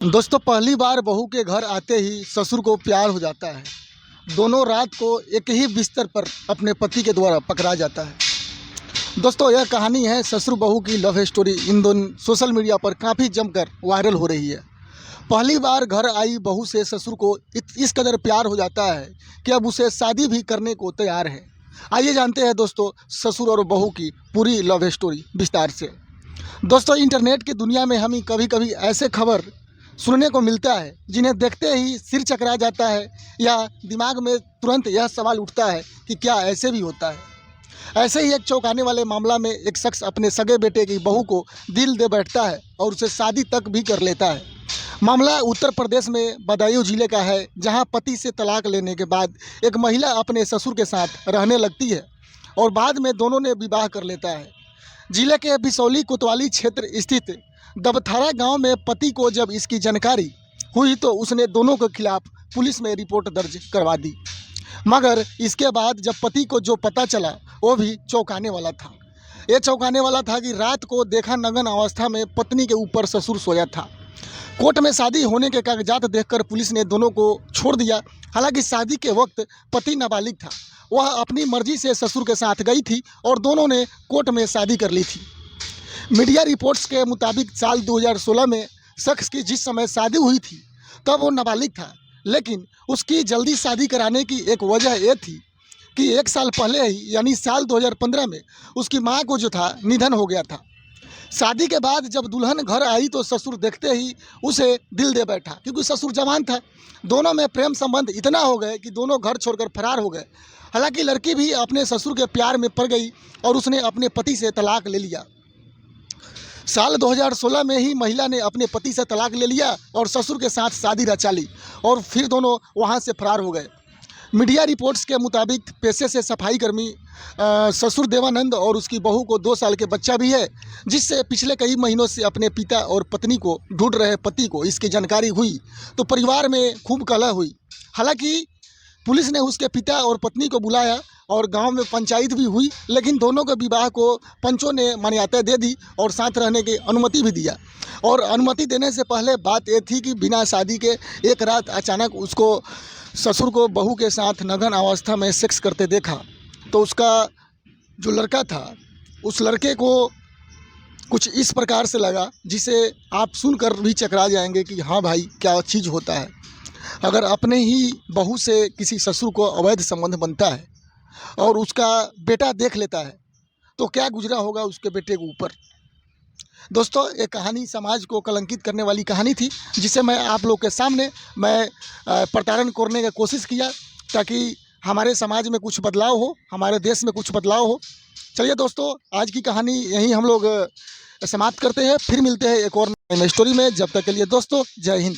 दोस्तों, पहली बार बहू के घर आते ही ससुर को प्यार हो जाता है। दोनों रात को एक ही बिस्तर पर अपने पति के द्वारा पकड़ा जाता है। दोस्तों, यह कहानी है ससुर बहू की लव स्टोरी। इन दोनों सोशल मीडिया पर काफ़ी जमकर वायरल हो रही है। पहली बार घर आई बहू से ससुर को इस कदर प्यार हो जाता है कि अब उसे शादी भी करने को तैयार है। आइए जानते हैं दोस्तों ससुर और बहू की पूरी लव स्टोरी विस्तार से। दोस्तों, इंटरनेट की दुनिया में हमें कभी कभी ऐसे खबर सुनने को मिलता है जिन्हें देखते ही सिर चकरा जाता है या दिमाग में तुरंत यह सवाल उठता है कि क्या ऐसे भी होता है। ऐसे ही एक चौंकाने वाले मामला में एक शख्स अपने सगे बेटे की बहू को दिल दे बैठता है और उसे शादी तक भी कर लेता है। मामला उत्तर प्रदेश में बदायूं जिले का है, जहां पति से तलाक लेने के बाद एक महिला अपने ससुर के साथ रहने लगती है और बाद में दोनों ने विवाह कर लेता है। जिले के बिसौली कोतवाली क्षेत्र स्थित दबथारा गांव में पति को जब इसकी जानकारी हुई तो उसने दोनों के खिलाफ पुलिस में रिपोर्ट दर्ज करवा दी। मगर इसके बाद जब पति को जो पता चला वो भी चौंकाने वाला था। ये चौंकाने वाला था कि रात को देखा नग्न अवस्था में पत्नी के ऊपर ससुर सोया था। कोर्ट में शादी होने के कागजात देखकर पुलिस ने दोनों को छोड़ दिया। हालांकि शादी के वक्त पति नाबालिग था। वह अपनी मर्जी से ससुर के साथ गई थी और दोनों ने कोर्ट में शादी कर ली थी। मीडिया रिपोर्ट्स के मुताबिक साल 2016 में शख्स की जिस समय शादी हुई थी तब वो नाबालिग था, लेकिन उसकी जल्दी शादी कराने की एक वजह ये थी कि एक साल पहले ही यानी साल 2015 में उसकी मां को जो था निधन हो गया था। शादी के बाद जब दुल्हन घर आई तो ससुर देखते ही उसे दिल दे बैठा, क्योंकि ससुर जवान था। दोनों में प्रेम संबंध इतना हो गए कि दोनों घर छोड़कर फरार हो गए। हालांकि लड़की भी अपने ससुर के प्यार में पड़ गई और उसने अपने पति से तलाक ले लिया। साल 2016 में ही महिला ने अपने पति से तलाक ले लिया और ससुर के साथ शादी रचा ली और फिर दोनों वहां से फरार हो गए। मीडिया रिपोर्ट्स के मुताबिक पेशे से सफाई कर्मी ससुर देवानंद और उसकी बहू को 2 साल के बच्चा भी है, जिससे पिछले कई महीनों से अपने पिता और पत्नी को ढूंढ रहे पति को इसकी जानकारी हुई तो परिवार में खूब कलह हुई। हालांकि पुलिस ने उसके पिता और पत्नी को बुलाया और गांव में पंचायत भी हुई, लेकिन दोनों के विवाह को पंचों ने मान्यता दे दी और साथ रहने की अनुमति भी दिया। और अनुमति देने से पहले बात ये थी कि बिना शादी के एक रात अचानक उसको ससुर को बहू के साथ नग्न अवस्था में सेक्स करते देखा तो उसका जो लड़का था उस लड़के को कुछ इस प्रकार से लगा जिसे आप सुनकर भी चकरा जाएंगे कि हाँ भाई, क्या चीज़ होता है। अगर अपने ही बहू से किसी ससुर को अवैध संबंध बनता है और उसका बेटा देख लेता है तो क्या गुजरा होगा उसके बेटे के ऊपर। दोस्तों, ये कहानी समाज को कलंकित करने वाली कहानी थी, जिसे मैं आप लोग के सामने प्रताड़न करने की कोशिश किया ताकि हमारे समाज में कुछ बदलाव हो, हमारे देश में कुछ बदलाव हो। चलिए दोस्तों, आज की कहानी यहीं हम लोग समाप्त करते हैं। फिर मिलते हैं एक और नई स्टोरी में। जब तक के लिए दोस्तों, जय हिंद।